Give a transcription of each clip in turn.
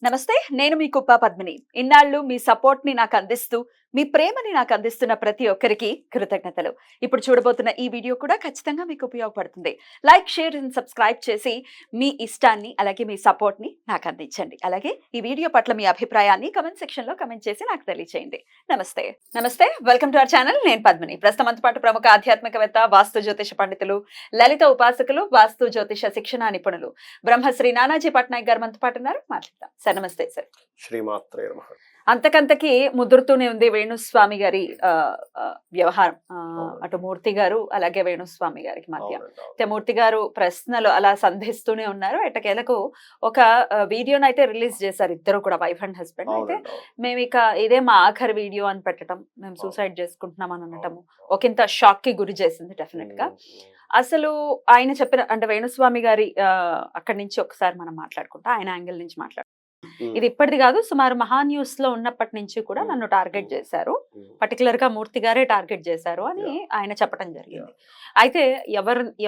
నమస్తే, నేను మీ కుప్ప పద్మిని. ఇన్నాళ్ళు మీ సపోర్ట్ ని నాకు అందిస్తూ, మీ ప్రేమని నాకు అందిస్తున్న ప్రతి ఒక్కరికి కృతజ్ఞతలు. ఇప్పుడు చూడబోతున్న ఈ వీడియో కూడా ఖచ్చితంగా మీకు ఉపయోగపడుతుంది. లైక్, షేర్ అండ్ సబ్స్క్రైబ్ చేసి మీ ఇష్టాన్ని అలాగే మీ సపోర్ట్ ని నాకు అందించండి. అలాగే ఈ వీడియో పట్ల మీ అభిప్రాయాన్ని కమెంట్ సెక్షన్ లో కమెంట్ చేసి నాకు తెలియజేయండి. నమస్తే. Welcome to our channel. నేను పద్మిని. ప్రస్తుతంతో పాటు ప్రముఖ ఆధ్యాత్మికవేత్త, వాస్తు జ్యోతిష పండితులు, లలిత ఉపాసకులు, వాస్తు జ్యోతిష శిక్షణ నిపుణులు బ్రహ్మశ్రీ నానాజీ పట్నాయక్ గారు మనతో పాటు ఉన్నారు. మాట్లాడతాం సార్. నమస్తే సార్. శ్రీమాత్రే నమః. అంతకంతకి ముదురుతూనే ఉంది వేణుస్వామి గారి వ్యవహారం. అటు మూర్తి గారు అలాగే వేణుస్వామి గారికి మధ్య మూర్తి గారు ప్రశ్నలు అలా సంధిస్తూనే ఉన్నారు. ఎట్టకేలకు ఒక వీడియోనైతే రిలీజ్ చేశారు ఇద్దరు కూడా, వైఫ్ అండ్ హస్బెండ్. అయితే మేము ఇక ఇదే మా ఆఖరి వీడియో అని పెట్టడం, మేము సూసైడ్ చేసుకుంటున్నాం అని అనటము ఒకంత షాక్ కి గురి చేసింది డెఫినెట్ గా. అసలు ఆయన చెప్పిన అంటే వేణుస్వామి గారి అక్కడి నుంచి ఒకసారి మనం మాట్లాడుకుంటా, ఆయన యాంగిల్ నుంచి మాట్లాడుకుంటాం. ఇది ఇప్పటిది కాదు, సుమారు మహా న్యూస్ లో ఉన్నప్పటి నుంచి కూడా నన్ను టార్గెట్ చేశారు, పర్టికులర్ గా మూర్తి గారే టార్గెట్ చేశారు అని ఆయన చెప్పడం జరిగింది. అయితే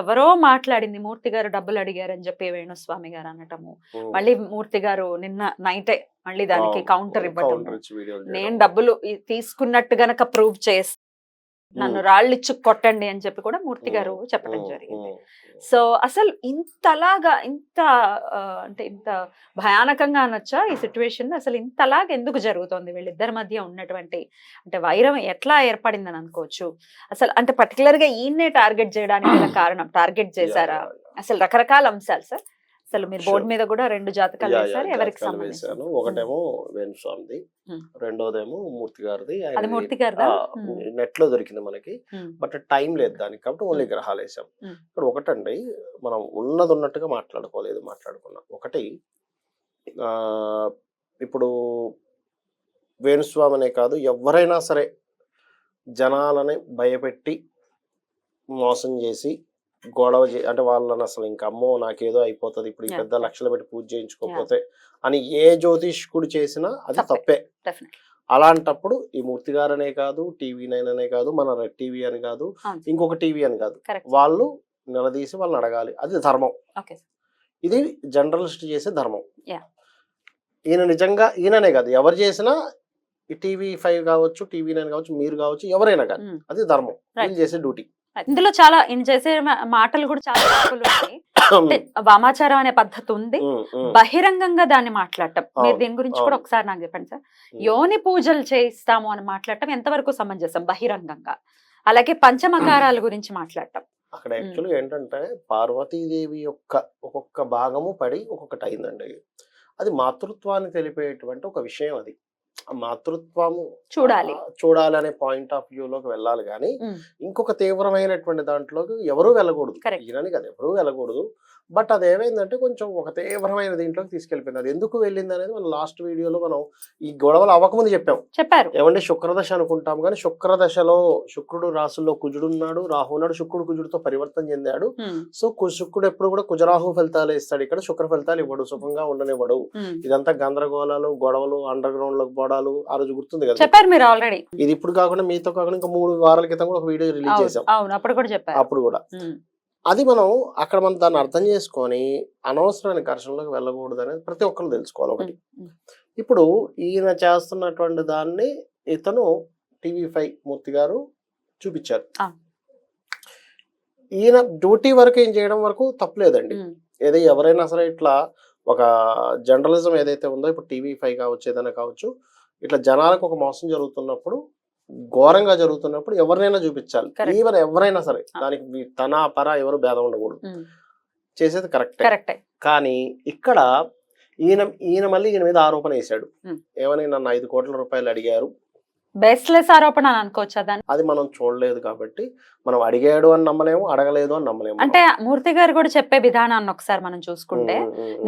ఎవరో మాట్లాడింది, మూర్తి గారు డబ్బులు అడిగారని చెప్పి వేణుస్వామి గారు అనటము, మళ్ళీ మూర్తి గారు నిన్న నైటే మళ్ళీ దానికి కౌంటర్ ఇవ్వటం, నేను డబ్బులు తీసుకున్నట్టు గనక ప్రూవ్ చేస్తే నన్ను రాళ్ళిచ్చు కొట్టండి అని చెప్పి కూడా మూర్తి గారు చెప్పడం జరిగింది. సో అసలు ఇంతలాగా అంటే ఇంత భయానకంగా అనొచ్చా ఈ సిచ్యువేషన్? అసలు ఇంతలాగా ఎందుకు జరుగుతోంది వీళ్ళిద్దరి మధ్య ఉన్నటువంటి అంటే వైరం ఎట్లా ఏర్పడిందని అనుకోవచ్చు? అసలు అంటే పర్టికులర్ గా ఈయన్నే టార్గెట్ చేయడానికి కారణం, టార్గెట్ చేశారా? అసలు రకరకాల అంశాలు సార్. అసలు మీరు బోర్డు మీద కూడా 2 జాతకాలు వేశారు, ఎవరికి సంబంధించాను? ఒకటేమో వేణుస్వామిది, రెండోదేమో మూర్తి గారిది. అది మూర్తి గారిదా? నెట్ లో దొరికింది మనకి, బట్ టైం లేదు దానికి, కాబట్టి ఓన్లీ గ్రహాలు వేసాం. ఇప్పుడు ఒకటండి, మనం ఉన్నది ఉన్నట్టుగా మాట్లాడుకున్నాం. ఒకటి, ఇప్పుడు వేణుస్వామి అనే కాదు, ఎవరైనా సరే జనాలని భయపెట్టి మోసం చేసి గొడవ అంటే వాళ్ళని అసలు ఇంకా అమ్మో నాకేదో అయిపోతుంది ఇప్పుడు ఈ పెద్ద లక్షలు పెట్టి పూజ చేయించుకోకపోతే అని ఏ జ్యోతిష్కుడు చేసినా అది తప్పే. అలాంటప్పుడు ఈ మూర్తి గారనే కాదు, TV9 అనే కాదు, మన రెడ్ టీవీ అని కాదు, ఇంకొక టీవీ అని కాదు, వాళ్ళు నిలదీసి వాళ్ళని అడగాలి. అది ధర్మం. ఇది జర్నలిస్ట్ చేసే ధర్మం. ఈయన నిజంగా ఈయననే కాదు, ఎవరు చేసినా ఈ TV5 కావచ్చు, TV9 కావచ్చు, మీరు కావచ్చు, ఎవరైనా కాదు, అది ధర్మం. వీళ్ళు చేసే డ్యూటీ. ఇందులో చాలా ఈయన చేసే మాటలు కూడా చాలా ఉన్నాయి. వామాచారం అనే పద్ధతి ఉంది, బహిరంగంగా దాన్ని మాట్లాడటం. మీరు దీని గురించి కూడా ఒకసారి నాకు చెప్పండి సార్. యోని పూజలు చేయిస్తాము అని మాట్లాడటం ఎంతవరకు సమంజసం బహిరంగంగా? అలాగే పంచమకారాల గురించి మాట్లాడటం. అక్కడ యాక్చువల్లీ ఏంటంటే పార్వతీదేవి యొక్క ఒక్కొక్క భాగము పడి ఒక్కొక్కటి అయిందండి. అది మాతృత్వాన్ని తెలిపేటువంటి ఒక విషయం. అది మాతృత్వము చూడాలి అనే పాయింట్ ఆఫ్ వ్యూ లోకి వెళ్ళాలి, కానీ ఇంకొక తీవ్రమైనటువంటి దాంట్లోకి ఎవరూ వెళ్ళకూడదు. ఈయనని కదా, ఎవరూ వెళ్ళకూడదు. బట్ అది ఏమైందంటే కొంచెం ఒక తీవ్రమైన దీంట్లోకి తీసుకెళ్ళిపోయింది. అది ఎందుకు వెళ్ళింది అనేది మనం లాస్ట్ వీడియోలో మనం ఈ గొడవలు అవ్వకముందు చెప్పారు. ఏమంటే శుక్రదశ అనుకుంటాం, కానీ శుక్రదశలో శుక్రుడు రాసుల్లో కుజుడు ఉన్నాడు, రాహు ఉన్నాడు. శుక్రుడు కుజుడితో పరివర్తన చెందాడు. సో శుక్రుడు ఎప్పుడు కూడా కుజరాహు ఫలితాలు ఇస్తాడు, ఇక్కడ శుక్ర ఫలితాలు ఇవ్వడు, సుఖంగా ఉండనివ్వడు. ఇదంతా గందరగోళాలు, గొడవలు, అండర్ గ్రౌండ్ లోకి పోవడాలు. ఆ రోజు గుర్తుంది కదా, చెప్పారు మీరు ఆల్రెడీ. ఇది ఇప్పుడు కాకుండా మీతో కాకుండా ఇంకా 3 వారాల క్రితం కూడా ఒక వీడియో రిలీజ్ చేసాం. అప్పుడు కూడా అది మనం అక్కడ మనం దాన్ని అర్థం చేసుకొని అనవసరమైన ఘర్షణలోకి వెళ్ళకూడదు అనేది ప్రతి ఒక్కరు తెలుసుకోవాలి. ఒకటి, ఇప్పుడు ఈయన చేస్తున్నటువంటి దాన్ని ఇతను TV5 మూర్తి గారు చూపించారు. ఈయన డ్యూటీ వరకు ఏం చేయడం వరకు తప్పలేదండి. ఏదో ఎవరైనా సరే ఇట్లా ఒక జర్నలిజం ఏదైతే ఉందో, ఇప్పుడు TV5 కావచ్చు, ఏదైనా కావచ్చు, ఇట్లా జనాలకు ఒక మోసం జరుగుతున్నప్పుడు, ఘోరంగా జరుగుతున్నప్పుడు ఎవరినైనా చూపించాలి. ఈవెన్ ఎవరైనా సరే, దానికి తన పర ఎవరు భేదం ఉండకూడదు. చేసేది కరెక్టే. కానీ ఇక్కడ ఈయన మళ్ళీ ఈయన మీద ఆరోపణ వేశాడు. ఏమని, నన్ను 5 కోట్ల రూపాయలు అడిగారు. బేస్లెస్ ఆరోపణ అని అనుకోవచ్చా దాన్ని? అది మనం చూడలేదు కాబట్టి మనం అడిగాడు అని నమ్మలేము, అడగలేదు అని నమ్మలేము. అంటే మూర్తి గారు కూడా చెప్పే విధానాన్ని ఒకసారి మనం చూసుకుంటే,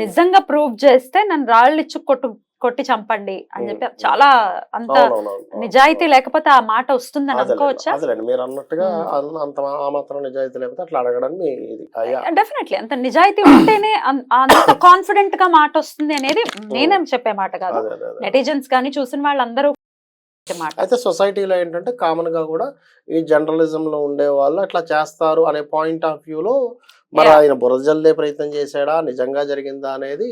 నిజంగా ప్రూవ్ చేస్తే నన్ను రాళ్ళు ఇచ్చి కొట్టి చంపండి అని చెప్పి చాలా అంత నిజాయితీ లేకపోతే ఆ మాట వస్తుందని అనుకోవచ్చా? మీరు అన్నట్టుగా అంత ఆ మాత్రం నిజాయితీ లేకపోతే అట్లా అడగడానికి డెఫినెట్లీ అంత నిజాయితీ ఉంటేనే అంత కాన్ఫిడెంట్ గా మాట వస్తుంది అనేది నేనేం చెప్పే మాట కాదు. నెటిజన్స్ కానీ చూసిన వాళ్ళందరూ. అయితే సొసైటీలో ఏంటంటే కామన్ గా కూడా ఈ జర్నలిజం లో ఉండే వాళ్ళు అట్లా చేస్తారు అనే పాయింట్ ఆఫ్ వ్యూ లో మరి ఆయన బురద జల్లే ప్రయత్నం చేశాడా, నిజంగా జరిగిందా అనేది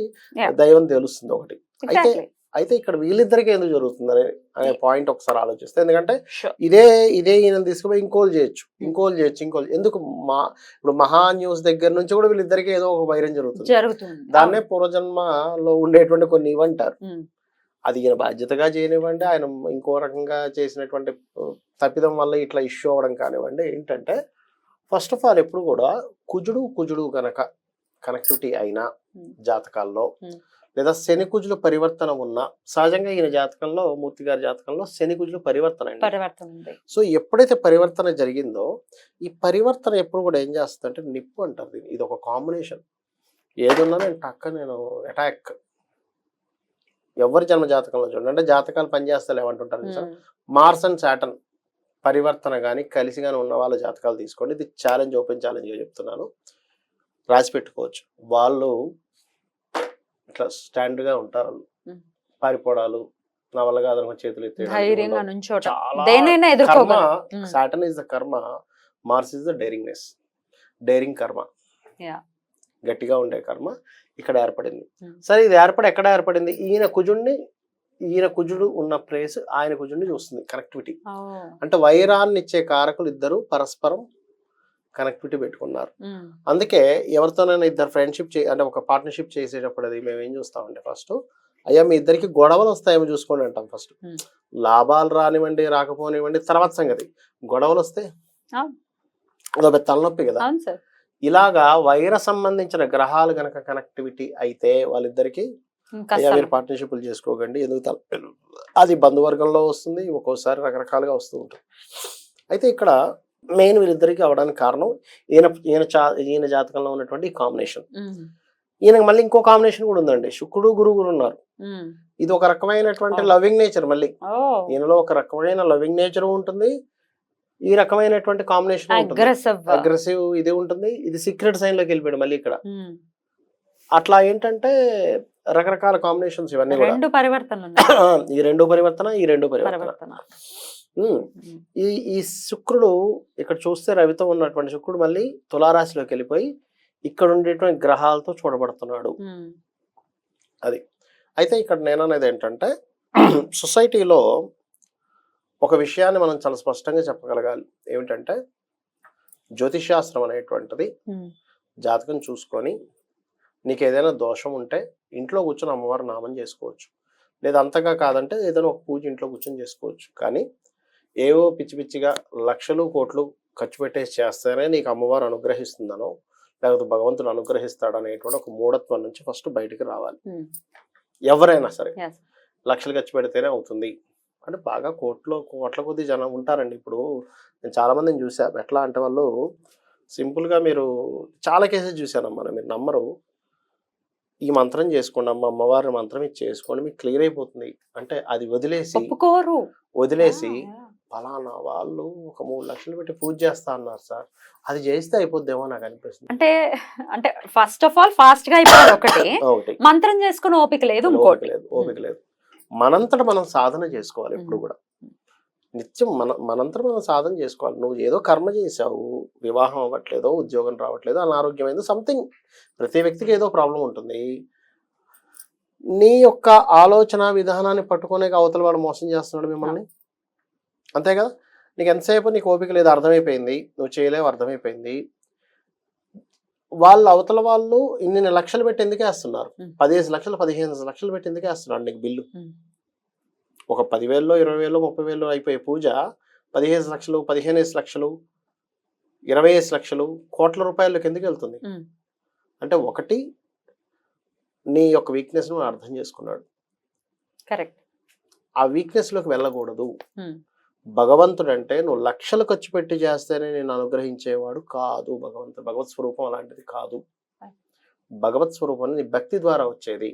దైవం తెలుస్తుంది. ఒకటి ఎగ్జాక్ట్లీ. అయితే ఇక్కడ వీళ్ళిద్దరికి ఎందుకు జరుగుతుందని అనే పాయింట్ ఒకసారి ఆలోచిస్తే, ఎందుకంటే షూర్. ఇదే ఈయన తీసుకుపోయి ఇంకోలు చేయొచ్చు. ఎందుకు ఇప్పుడు మహా న్యూస్ దగ్గర నుంచి కూడా వీళ్ళిద్దరికి ఏదో ఒక వైరం జరుగుతుంది. దాన్నే పూర్వజన్మలో ఉండేటువంటి కొన్ని ఇవ్వంటారు. అది ఈయన బాధ్యతగా చేయనివ్వండి, ఆయన ఇంకో రకంగా చేసినటువంటి తప్పిదం వల్ల ఇట్లా ఇష్యూ అవ్వడం కానివ్వండి. ఏంటంటే ఫస్ట్ ఆఫ్ ఆల్ ఎప్పుడు కూడా కుజుడు గనక కనెక్టివిటీ అయినా జాతకాల్లో, లేదా శని కుజుల పరివర్తన ఉన్న, సహజంగా ఈయన జాతకంలో, మూర్తి గారి జాతకంలో శని కుజులు పరివర్తన. సో ఎప్పుడైతే పరివర్తన జరిగిందో, ఈ పరివర్తన ఎప్పుడు కూడా ఏం చేస్తుందంటే నిప్పు అంటారు. ఇది ఒక కాంబినేషన్. ఏదున్నా నేను అటాక్. ఎవరి జన్మ జాతకంలో చూడండి, అంటే జాతకాలు పనిచేస్తాయి ఏమంటుంటారు, మార్స్ అండ్ సాటర్న్ పరివర్తన కానీ కలిసి కానీ ఉన్న వాళ్ళ జాతకాలు తీసుకోండి. ఇది ఓపెన్ ఛాలెంజ్గా చెప్తున్నాను, రాసి పెట్టుకోవచ్చు. వాళ్ళు ఇట్లా స్టాండ్ గా ఉంటారు, పారిపోవడాలు, నా వల్ల కాదని చేతులు ఎత్తే, సాటర్న్ ఇస్ ద కర్మ, మార్స్ ఇస్ ద డేరింగ్ కర్మ, గట్టిగా ఉండే కర్మ ఇక్కడ ఏర్పడింది. సరే, ఇది ఎక్కడ ఏర్పడింది? ఈయన కుజుడు ఉన్న ప్లేస్ ఆయన కుజుడిని చూస్తుంది. కనెక్టివిటీ అంటే వైరాన్ని ఇచ్చే కారకులు ఇద్దరు పరస్పరం కనెక్టివిటీ పెట్టుకున్నారు. అందుకే ఎవరితోనైనా ఇద్దరు ఫ్రెండ్షిప్ అంటే ఒక పార్ట్నర్షిప్ చేసేటప్పుడు అది మేము ఏం చూస్తామంటే, ఫస్ట్ అయ్యా మీ ఇద్దరికి గొడవలు వస్తాయేమో చూసుకోండి అంటాం. ఫస్ట్ లాభాలు రానివ్వండి రాకపోనివ్వండి తర్వాత సంగతి, గొడవలు వస్తే అదొక తలనొప్పి కదా. ఇలాగా వైర సంబంధించిన గ్రహాలు గనక కనెక్టివిటీ అయితే వాళ్ళిద్దరికి అయ్యా మీరు పార్ట్నర్షిప్లు చేసుకోకండి, ఎందుకు అది బంధువర్గంలో వస్తుంది, ఒక్కోసారి రకరకాలుగా వస్తూ ఉంటుంది. అయితే ఇక్కడ మెయిన్ వీళ్ళిద్దరికి అవడానికి కారణం ఈయన జాతకంలో ఉన్నటువంటి కాంబినేషన్. ఈయనకు మళ్ళీ ఇంకో కాంబినేషన్ కూడా ఉందండి, శుక్రుడు గురువు కూడా ఉన్నారు. ఇది ఒక రకమైనటువంటి లవింగ్ నేచర్. మళ్ళీ ఈయనలో ఒక రకమైన లవింగ్ నేచర్ ఉంటుంది, ఈ రకమైనటువంటి కాంబినేషన్ అగ్రెసివ్ ఇది ఉంటుంది. ఇది సీక్రెట్ సైన్ లోకి వెళ్ళిపోయాడు మళ్ళీ ఇక్కడ. అట్లా ఏంటంటే రకరకాల కాంబినేషన్స్ ఇవన్నీ కూడా, ఈ రెండు పరివర్తన. ఈ శుక్రుడు ఇక్కడ చూస్తే రవితో ఉన్నటువంటి శుక్రుడు మళ్ళీ తులారాశిలోకి వెళ్ళిపోయి ఇక్కడ ఉండేటువంటి గ్రహాలతో చూడబడుతున్నాడు. అది అయితే ఇక్కడ నేననేది ఏంటంటే, సొసైటీలో ఒక విషయాన్ని మనం చాలా స్పష్టంగా చెప్పగలగాలి. ఏమిటంటే, జ్యోతిషాస్త్రం అనేటువంటిది జాతకం చూసుకొని నీకు ఏదైనా దోషం ఉంటే ఇంట్లో కూర్చొని అమ్మవారి నామం చేసుకోవచ్చు, లేదా అంతగా కాదంటే ఏదైనా ఒక పూజ ఇంట్లో కూర్చొని చేసుకోవచ్చు. కానీ ఏవో పిచ్చి పిచ్చిగా లక్షలు కోట్లు ఖర్చు పెట్టేసి చేస్తేనే నీకు అమ్మవారు అనుగ్రహిస్తుందనో, లేకపోతే భగవంతుడు అనుగ్రహిస్తాడనేటువంటి ఒక మూఢత్వం నుంచి ఫస్ట్ బయటికి రావాలి. ఎవరైనా సరే లక్షలు ఖర్చు పెడితేనే అవుతుంది అంటే, బాగా కోట్ల కొద్ది జనం ఉంటారండి. ఇప్పుడు నేను చాలా మందిని చూసాను. ఎట్లా అంటే వాళ్ళు సింపుల్గా, మీరు చాలా కేసెస్ చూశానమ్మా, మీరు నమ్మరు, ఈ మంత్రం చేసుకోండి అమ్మ, అమ్మవారి మంత్రం ఇది చేసుకోండి మీకు క్లియర్ అయిపోతుంది అంటే, అది వదిలేసి ఫలానా వాళ్ళు ఒక 3 లక్షలు పెట్టి పూజ చేస్తా అన్నారు సార్, అది చేస్తే అయిపోద్దేమో నాకు అనిపిస్తుంది. అంటే ఫస్ట్ ఆఫ్ ఆల్ ఫాస్ట్ గా అయిపోయింది ఒకటి, మంత్రం చేసుకుని ఓపిక లేదు. మనంతట మనం సాధన చేసుకోవాలి. ఎప్పుడు కూడా నిత్యం మనంతట మనం సాధన చేసుకోవాలి. నువ్వు ఏదో కర్మ చేసావు, వివాహం అవ్వట్లేదో, ఉద్యోగం రావట్లేదో, అనారోగ్యమైందో, సంథింగ్, ప్రతి వ్యక్తికి ఏదో ప్రాబ్లం ఉంటుంది. నీ యొక్క ఆలోచన విధానాన్ని పట్టుకునే అవతల వాడు మోసం చేస్తున్నాడు మిమ్మల్ని, అంతే కదా. నీకు ఎంతసేపు నీకు ఓపిక లేదు, అర్థమైపోయింది, నువ్వు చేయలేవు, అర్థమైపోయింది. అవతల వాళ్ళు ఇన్ని లక్షలు పెట్టి ఎందుకు వేస్తున్నారు, 15 లక్షలు 15 లక్షలు పెట్టి ఎందుకు వేస్తున్నారు నీకు బిల్లు. ఒక 10,000, 20,000, 30,000 అయిపోయే పూజ 15 లక్షలు, 15 లక్షలు, 20 లక్షలు, కోట్ల రూపాయలకు ఎందుకు వెళ్తుంది అంటే, ఒకటి నీ యొక్క వీక్నెస్ ను అర్థం చేసుకున్నాడు. కరెక్ట్. ఆ వీక్నెస్ లోకి వెళ్ళకూడదు. భగవంతుడు అంటే నువ్వు లక్షలు ఖర్చు పెట్టి చేస్తేనే నేను అనుగ్రహించేవాడు కాదు. భగవత్ స్వరూపం అలాంటిది కాదు. భగవత్ స్వరూపం నీ భక్తి ద్వారా వచ్చేది,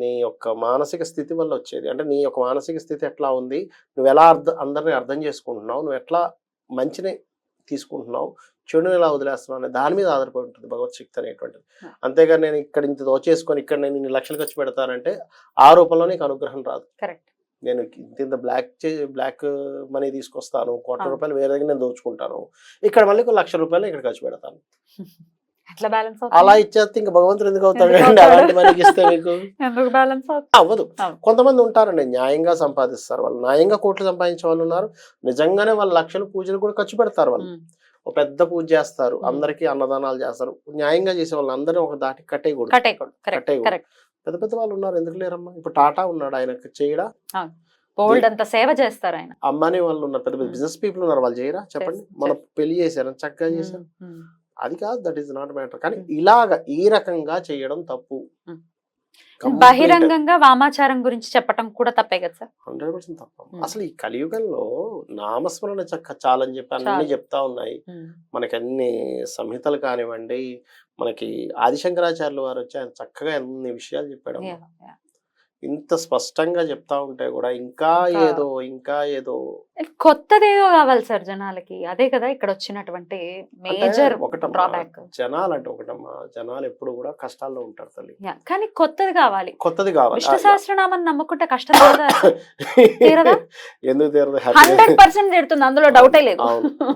నీ యొక్క మానసిక స్థితి వల్ల వచ్చేది. అంటే నీ యొక్క మానసిక స్థితి ఎట్లా ఉంది, నువ్వు ఎలా అందరిని అర్థం చేసుకుంటున్నావు, నువ్వు ఎట్లా మంచిని తీసుకుంటున్నావు, చెడుని ఎలా వదిలేస్తున్నావు అనే దాని మీద ఆధారపడి ఉంటుంది భగవత్ శక్తి అనేటువంటిది. అంతేగాని నేను ఇక్కడ ఇంత దోచేసుకొని ఇక్కడ నేను ఇన్ని లక్షలు ఖర్చు పెడతానంటే ఆ రూపంలో నీకు అనుగ్రహం రాదు. కరెక్ట్. నేను ఇంత బ్లాక్ మనీ తీసుకొస్తాను, కోట్ల రూపాయలు వేరే దగ్గర నేను దోచుకుంటాను, ఇక్కడ మళ్ళీ 1,00,000 రూపాయలు ఇక్కడ ఖర్చు పెడతాను. ఎట్లా బ్యాలెన్స్ అలా ఇచ్చేస్తే ఇంకా భగవంతుడు ఎందుకు అవుతాడు ఎందుకు అండి అవుతాడు? అలాంటి మనకి ఇస్తే మీకు ఎందుకు బ్యాలెన్స్ అవ్వదు. అవును. కొంతమంది ఉంటారండి న్యాయంగా సంపాదిస్తారు, వాళ్ళు న్యాయంగా కోట్లు సంపాదించే వాళ్ళు ఉన్నారు, నిజంగానే వాళ్ళ లక్షలు పూజలు కూడా ఖర్చు పెడతారు వాళ్ళు, ఒక పెద్ద పూజ చేస్తారు, అందరికీ అన్నదానాలు చేస్తారు, న్యాయంగా చేసే వాళ్ళు అందరినీ ఒక దాటి కట్టేయకూడదు. కరెక్ట్. పెద్ద పెద్ద వాళ్ళు ఉన్నారు, ఎందుకు లేరమ్మా? ఇప్పుడు టాటా ఉన్నాడు, ఆయనకు చేయడా? బోల్డ్ అంత సేవ చేస్తారు ఆయన. అంబానీ వాళ్ళు ఉన్నారు, పెద్ద పెద్ద బిజినెస్ పీపుల్ ఉన్నారు, వాళ్ళు చేయరా చెప్పండి? మన పెళ్లి చేశారు, చక్కగా చేశారు, అది కాదు, దట్ ఈస్ నాట్ మ్యాటర్. కానీ ఇలాగ ఈ రకంగా చేయడం తప్పు. బహిరంగంగా వామాచారం గురించి చెప్పటం కూడా తప్పే కదా సార్? 100% తప్ప. అసలు ఈ కలియుగంలో నామస్మరణ చాలని చెప్పి అన్ని చెప్తా ఉన్నాయి మనకి, అన్ని సంహితలు కానివ్వండి, మనకి ఆదిశంకరాచార్యులు వారు వచ్చి ఆయన చక్కగా అన్ని విషయాలు చెప్పాడు. ఇంత స్పష్టంగా చెప్తా ఉంటే కూడా ఇంకా ఏదో కొత్తదేదో కావాలి సార్ జనాలకి. అదే కదా ఇక్కడ వచ్చినటువంటి మేజర్ డ్రాబ్యాక్. జనాలు అంటే ఒకటమ్మా, జనాలు ఎప్పుడు కూడా కష్టాల్లో ఉంటారు తల్లి, కానీ కొత్తది కావాలి. విష్ణు కావాలి. సహస్రనామం నమ్ముకుంటే కష్టం తీరదా? ఎందుకు తీరదు? 100% తీరుతుంది, అందులో డౌటే లేదు.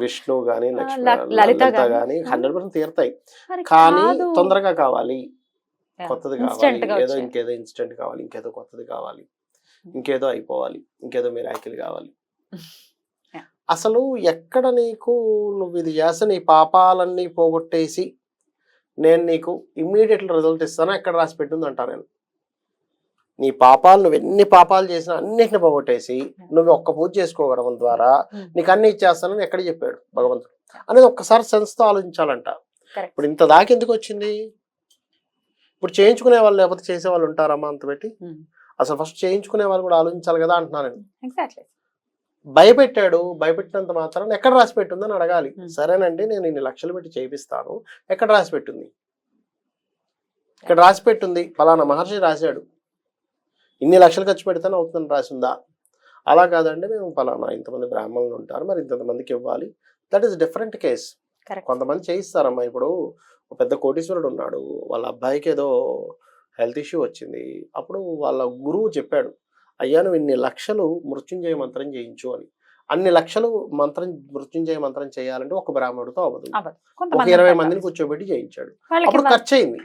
విష్ణు గాని లలిత గాని 100% తీరుతాయి, కానీ తొందరగా కావాలి, కొత్తది కావాలి, ఏదో ఇంకేదో ఇన్స్టెంట్ కావాలి, ఇంకేదో కొత్తది కావాలి, ఇంకేదో అయిపోవాలి, ఇంకేదో మిరాకిల్ కావాలి. అసలు ఎక్కడ నీకు నువ్వు ఇది చేస్తే నీ పాపాలన్నీ పోగొట్టేసి నేను నీకు ఇమ్మీడియట్ రిజల్ట్ ఇస్తాను ఎక్కడ రాసి పెట్టింది అంటా నేను. నీ పాపాలు, నువ్వు ఎన్ని పాపాలు చేసినా అన్నిటిని పోగొట్టేసి నువ్వు ఒక్క పూజ చేసుకోవడం ద్వారా నీకు అన్ని ఇచ్చేస్తానని ఎక్కడ చెప్పాడు భగవంతుడు అనేది ఒక్కసారి సెన్స్తో ఆలోచించాలంట. ఇప్పుడు ఇంత దాకా ఎందుకు వచ్చింది? ఇప్పుడు చేయించుకునే వాళ్ళు లేకపోతే చేసే వాళ్ళు ఉంటారమ్మా అంత పెట్టి? అసలు ఫస్ట్ చేయించుకునే వాళ్ళు కూడా ఆలోచించాలి కదా అంటున్నాను నేను. భయపెట్టాడు, భయపెట్టినంత మాత్రం ఎక్కడ రాసి పెట్టుందని అడగాలి. సరేనండి నేను ఇన్ని లక్షలు పెట్టి చేయిస్తాను, ఎక్కడ రాసి పెట్టుంది? ఇక్కడ రాసి పెట్టుంది, ఫలానా మహర్షి రాశాడు, ఇన్ని లక్షలు ఖర్చు పెడితేనే అవుతుందని రాసిందా? అలా కాదండి, మేము ఫలానా ఇంతమంది బ్రాహ్మణులు ఉంటారు, మరి ఇంతమందికి ఇవ్వాలి, దట్ ఈస్ డిఫరెంట్ కేస్. కొంతమంది చేయిస్తారమ్మా. ఇప్పుడు ఒక పెద్ద కోటీశ్వరుడు ఉన్నాడు, వాళ్ళ అబ్బాయికి ఏదో హెల్త్ ఇష్యూ వచ్చింది, అప్పుడు వాళ్ళ గురువు చెప్పాడు, అయ్యా నువ్వు ఇన్ని లక్షలు మృత్యుంజయ మంత్రం చేయించు అని. అన్ని లక్షలు మృత్యుంజయ మంత్రం చేయాలంటే ఒక బ్రాహ్మణుడితో అవ్వదు, ఒక 20 మందిని కూర్చోబెట్టి చేయించాడు, అప్పుడు ఖర్చు అయింది.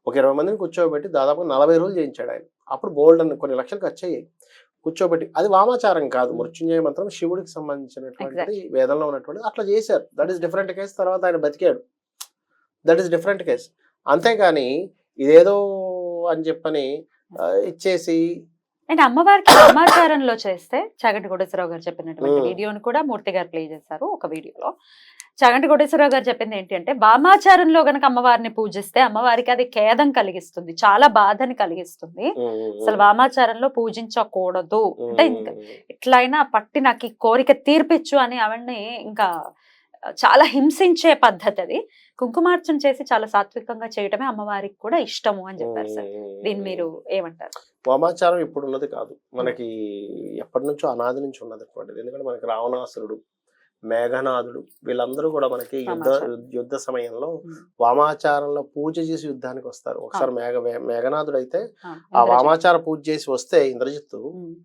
ఒక 20 మందిని కూర్చోబెట్టి దాదాపు 40 రోజులు చేయించాడు ఆయన, అప్పుడు బోల్డ్ అని కొన్ని లక్షలు ఖర్చు అయ్యాయి కూర్చోబెట్టి. అది వామాచారం కాదు, మృత్యుంజయ మంత్రం శివుడికి సంబంధించినటువంటి వేదంలో ఉన్నటువంటి అట్లా చేశారు, దట్ ఈస్ డిఫరెంట్ కేసు. తర్వాత ఆయన బతికాడు, దట్ ఈస్ డిఫరెంట్ కేసు. అంతేగాని ఇదేదో అని చెప్పని ఇచ్చేసి. అంటే అమ్మవారికి వామాచారంలో చేస్తే చాగంటి కోటేశ్వరరావు గారు చెప్పినటువంటి వీడియోని కూడా మూర్తి గారు ప్లే చేశారు ఒక వీడియోలో. చాగంటి కోటేశ్వరరావు గారు చెప్పింది ఏంటి అంటే, వామాచారంలో గనక అమ్మవారిని పూజిస్తే అమ్మవారికి అది ఖేదం కలిగిస్తుంది, చాలా బాధని కలిగిస్తుంది, అసలు వామాచారంలో పూజించకూడదు, అంటే ఎట్లయినా పట్టి నాకు ఈ కోరిక తీర్పిచ్చు అని ఆవిడ్ని ఇంకా చాలా హింసించే పద్ధతి అది. కుంకుమార్చన చేసి చాలా సాత్వికంగా చేయటమే అమ్మవారికి కూడా ఇష్టము అని చెప్పారు సార్. దీన్ని మీరు ఏమంటారు? వామాచారం ఇప్పుడు ఉన్నది కాదు, మనకి ఎప్పటి నుంచో అనాది నుంచి ఉన్నది అటువంటిది. ఎందుకంటే మనకి రావణాసురుడు, మేఘనాథుడు, వీళ్ళందరూ కూడా మనకి యుద్ధ సమయంలో వామాచారంలో పూజ చేసి యుద్ధానికి వస్తారు. ఒకసారి మేఘనాథుడు అయితే ఆ వామాచార పూజ చేసి వస్తే, ఇంద్రజిత్తు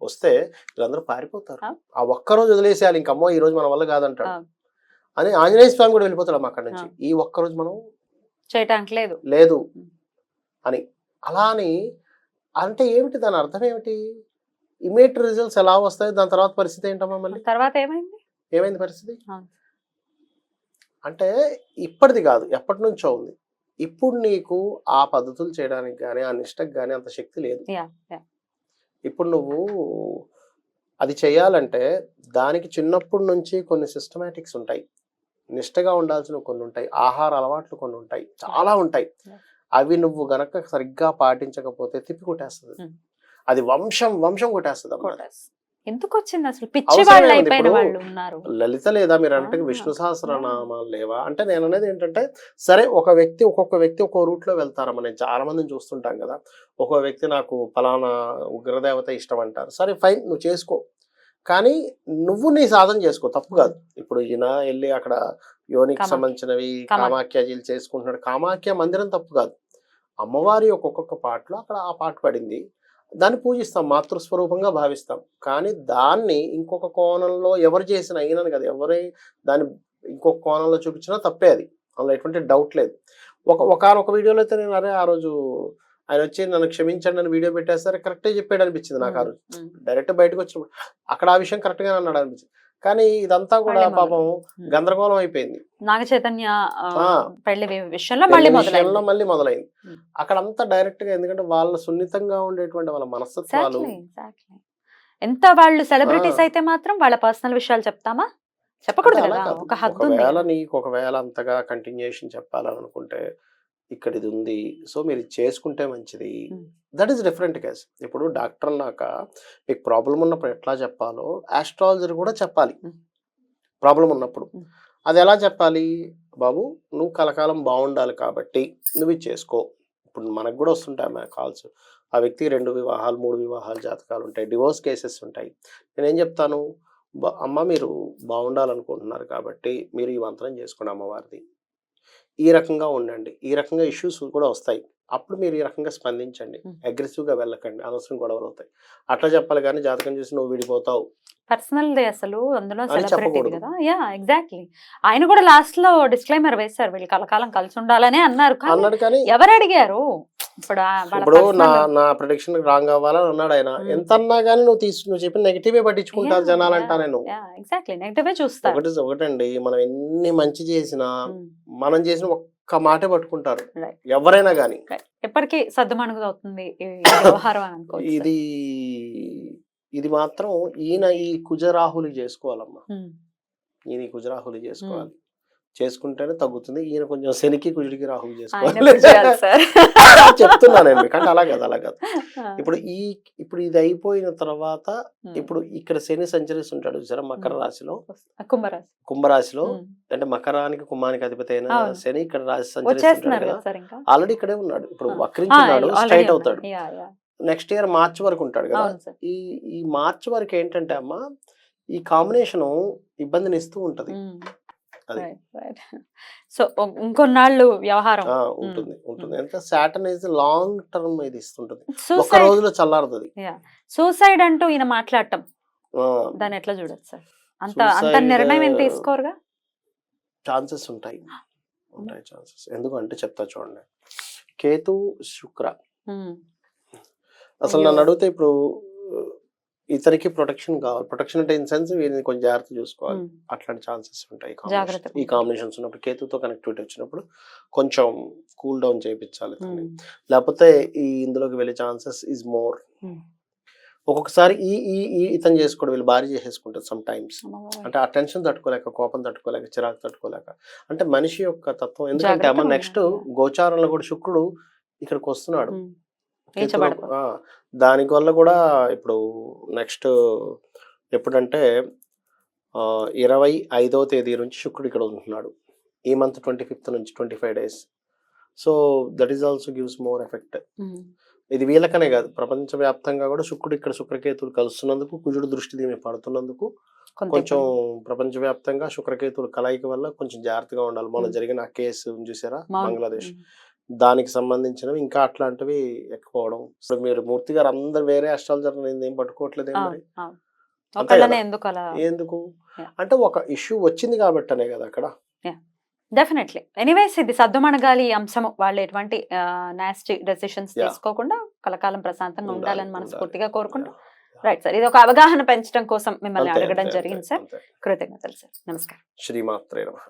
వస్తే వీళ్ళందరూ పారిపోతారు. ఆ ఒక్కరోజు వదిలేసేయాలి, ఇంకమ్మో ఈ రోజు మన వల్ల కాదంటాడు అని ఆంజనేయ స్వామి కూడా వెళ్ళిపోతాడు అక్కడి నుంచి. ఈ ఒక్కరోజు మనం చేయటానికి లేదు అని. అలా అని అంటే ఏమిటి దాని అర్థం ఏమిటి? ఇమీడియట్ రిజల్ట్స్ ఎలా వస్తాయి, దాని తర్వాత పరిస్థితి ఏంటమ్మా? మళ్ళీ తర్వాత ఏమైంది పరిస్థితి అంటే ఇప్పటిది కాదు, ఎప్పటి నుంచో ఉంది. ఇప్పుడు నీకు ఆ పద్ధతులు చేయడానికి కానీ ఆ నిష్టకు కానీ అంత శక్తి లేదు. ఇప్పుడు నువ్వు అది చేయాలంటే దానికి చిన్నప్పటి నుంచి కొన్ని సిస్టమాటిక్స్ ఉంటాయి, నిష్టగా ఉండాల్సిన కొన్ని ఉంటాయి, ఆహార అలవాట్లు కొన్ని ఉంటాయి, చాలా ఉంటాయి. అవి నువ్వు గనక సరిగ్గా పాటించకపోతే తిప్పి కొట్టేస్తుంది, అది వంశం కొట్టేస్తుంది అన్నమాట. ఎందుకు వచ్చింది అసలు? పిచ్చి వాళ్ళు అయిపోయిన వాళ్ళు ఉన్నారు. లలిత లేదా మీరు అంటే విష్ణు సహస్రనామాలు లేవా అంటే, నేను అనేది ఏంటంటే, సరే ఒక్కొక్క వ్యక్తి ఒక్కో రూట్ లో వెళ్తారమ్మా. నేను చాలా మందిని చూస్తుంటాం కదా, ఒక్కో వ్యక్తి నాకు ఫలానా ఉగ్రదేవత ఇష్టం అంటారు, సరే ఫైన్ నువ్వు చేసుకో, కానీ నువ్వు నీ సాధన చేసుకో, తప్పు కాదు. ఇప్పుడు ఈయన వెళ్ళి అక్కడ యోనికి సంబంధించినవి కామాఖ్యాజీలు చేసుకుంటున్నాడు, కామాఖ్య మందిరం తప్పు కాదు. అమ్మవారి ఒక్కొక్క పాటలో అక్కడ ఆ పాట పడింది, దాన్ని పూజిస్తాం, మాతృస్వరూపంగా భావిస్తాం. కానీ దాన్ని ఇంకొక కోణంలో ఎవరు చేసిన అయినని కదా, ఎవరే దాన్ని ఇంకొక కోణంలో చూపించినా తప్పే, అది అందులో ఎటువంటి డౌట్ లేదు. ఒకనొక వీడియోలో అయితే నేను అరే ఆ రోజు ఆయన వచ్చి నన్ను క్షమించండి అని వీడియో పెట్టేస్తారు, కరెక్టే చెప్పాడు అనిపించింది నాకు ఆ రోజు. డైరెక్ట్ బయటకు వచ్చినప్పుడు అక్కడ ఆ విషయం కరెక్ట్ గా అన్నాడు అనిపించింది. కానీ ఇదంతా కూడా పాపం గందరగోళం అయిపోయింది. నాగ చైతన్య పెళ్లి విషయంలో మళ్ళీ మొదలైంది. అక్కడంతా డైరెక్ట్ గా, ఎందుకంటే వాళ్ళ సున్నితంగా ఉండేటువంటి వాళ్ళ మనస్తత్వాలు. ఎంత వాళ్ళు సెలబ్రిటీస్ అయితే మాత్రం వాళ్ళ పర్సనల్ విషయాలు చెప్తామా? చెప్పకూడదు కదా, ఒక హద్దు ఉంది. ఒకవేళ అంతగా కంటిన్యూషన్ చెప్పాలని అనుకుంటే ఇక్కడ ఇది ఉంది, సో మీరు చేసుకుంటే మంచిది. That is different case. ఇప్పుడు డాక్టర్ అన్నాక మీకు ప్రాబ్లం ఉన్నప్పుడు ఎట్లా చెప్పాలో ఆస్ట్రాలజర్ కూడా చెప్పాలి. ప్రాబ్లం ఉన్నప్పుడు అది ఎలా చెప్పాలి? బాబు నువ్వు కలకాలం బాగుండాలి కాబట్టి నువ్వు ఇది చేసుకో. ఇప్పుడు మనకు కూడా వస్తుంటాయి కాల్స్, ఆ వ్యక్తికి 2 వివాహాలు 3 వివాహాలు జాతకాలు ఉంటాయి, డివోర్స్ కేసెస్ ఉంటాయి. నేనేం చెప్తాను, అమ్మ మీరు బాగుండాలనుకుంటున్నారు కాబట్టి మీరు ఈ మంత్రం చేసుకోండి అమ్మవారిది, ఈ రకంగా ఉండండి, ఈ రకంగా ఇష్యూస్ కూడా వస్తాయి, అప్పుడు మీరు ఈ రకంగా స్పందించండి, అగ్రెసివ్గా వెళ్ళకండి, అనవసరం గొడవలు అవుతాయి, అట్లా చెప్పాలి. కానీ జాతకం చూసి నువ్వు విడిపోతావు పర్సనల్ డే అసలు అందులో సెలబ్రిటీ కదా. Yeah exactly. ఆయన కూడా లాస్ట్ లో డిస్క్లైమర్ వేశారు, వీళ్ళు కలకాలం కలిసి ఉండాలని అన్నారు. కానీ ఎవరు అడిగారు? ఇప్పుడు నా ప్రెడిక్షన్ రాంగ్ అవ్వాలని అన్నాడు ఆయన. ఎంత అన్నా కానీ నువ్వు చెప్పిన నెగిటివే పట్టించుకుంటారు జనాలంటా. నేను నెగిటివే చూస్తా. ఒకటండి, మనం ఎన్ని మంచి చేసినా మనం చేసిన ఒక్క మాటే పట్టుకుంటారు ఎవరైనా గానీ. ఎప్పటికీ సద్దుమణుగు అవుతుంది వ్యవహారం. ఇది మాత్రం ఈయన ఈ కుజరాహులు చేసుకోవాలమ్మా. ఈయన ఈ కుజరాహులు చేసుకోవాలి, చేసుకుంటేనే తగ్గుతుంది. ఈయన కొంచెం శనికి కుజుడికి రాహులు చేసుకోవాలి చెప్తున్నాను నేను మీకు. అంటే అలా కాదు. ఇప్పుడు ఇది అయిపోయిన తర్వాత ఇప్పుడు ఇక్కడ శని సంచరిస్తుంటాడు చూసారా మకర రాశిలో, కుంభరాశిలో. అంటే మకరానికి కుంభానికి అధిపతి అయిన శని ఇక్కడ రాశి సంచరిస్తుంటాడు కదా. ఆల్రెడీ ఇక్కడే ఉన్నాడు, ఇప్పుడు వక్రించున్నాడు, స్ట్రైట్ అవుతాడు. నెక్స్ట్ ఇయర్ మార్చ్ వరకు ఉంటాడు కదా. ఈ మార్చ్ వరకు ఏంటంటే అమ్మా, ఈ కాంబినేషన్ ఇబ్బందిని ఇస్తూ ఉంటది. సో ఇంకొన్నాళ్ళు వ్యవహారం ఉంటుంది. అంటే సాటర్న్ ఇస్ లాంగ్ టర్మ్ ఇది ఇస్తుంటది, ఒక రోజులో చల్లారుతుంది. సూసైడ్ అంటూ ఈయన మాట్లాడటం, దాన్ని ఎట్లా చూడొచ్చు సార్? అంత నిర్ణయం ఏం తీసుకోరుగా? ఛాన్సెస్ ఉంటాయి ఛాన్సెస్. ఎందుకంటే చెప్తా చూడండి, కేతు శుక్ర. అసలు నన్ను అడిగితే ఇప్పుడు ఇతనికి ప్రొటెక్షన్ కావాలి. ప్రొటెక్షన్ అంటే ఇన్ సెన్స్ వీరిని కొంచెం జాగ్రత్త చూసుకోవాలి. అట్లాంటి ఛాన్సెస్ ఉంటాయి ఈ కాంబినేషన్స్ ఉన్నప్పుడు. కేతుతో కనెక్టివిటీ వచ్చినప్పుడు కొంచెం కూల్ డౌన్ చేయించాలి, లేకపోతే ఇందులోకి వెళ్ళే ఛాన్సెస్ ఈజ్ మోర్. ఒక్కొక్కసారి ఇతను చేసుకోవడం, వీళ్ళు భార్య చేసేసుకుంటారు సమ్ టైమ్స్. అంటే ఆ టెన్షన్ తట్టుకోలేక, కోపం తట్టుకోలేక, చిరాకు తట్టుకోలేక. అంటే మనిషి యొక్క తత్వం. ఎందుకంటే అమ్మ నెక్స్ట్ గోచారంలో కూడా శుక్రుడు ఇక్కడికి వస్తున్నాడు. దానికి వల్ల కూడా ఇప్పుడు నెక్స్ట్ ఎప్పుడంటే 25వ తేదీ నుంచి శుక్రుడు ఇక్కడ ఉంటున్నాడు. ఈ మంత్ 25th నుంచి 25 days. So that is also gives more effect. ఇది వీళ్ళకనే కాదు, ప్రపంచవ్యాప్తంగా కూడా శుక్రుడు ఇక్కడ శుక్రకేతులు కలుస్తున్నందుకు, కుజుడు దృష్టి దీని పడుతున్నందుకు కొంచెం ప్రపంచవ్యాప్తంగా శుక్రకేతులు కలయిక వల్ల కొంచెం జాగ్రత్తగా ఉండాలి. మొన్న జరిగిన ఆ కేసు చూసారా బంగ్లాదేశ్, దానికి సంబంధించినవి ఇంకా అట్లాంటివి ఎక్కువడం. ఇప్పుడు మీరు మూర్తి గారు అందరు వేరే అస్ట్రాలజర్ ఏం పట్టుకోవట్లేదు ఎందుకు అంటే ఒక ఇష్యూ వచ్చింది కాబట్టి అనే కదా అక్కడ. డెఫినెట్లీ. ఎనీవేస్ ఇది సద్దుమణగాలి అంశము. వాళ్ళు ఎటువంటి నాస్టీ డెసిషన్స్ తీసుకోకుండా కలకాలం ప్రశాంతంగా ఉండాలని మనస్ఫూర్తిగా కోరుకుంటూ. రైట్ సార్, ఇది ఒక అవగాహన పెంచడం కోసం మిమ్మల్ని అడగడం జరిగింది సార్. కృతజ్ఞతలు సార్. నమస్కారం. శ్రీమాత్రే నమః.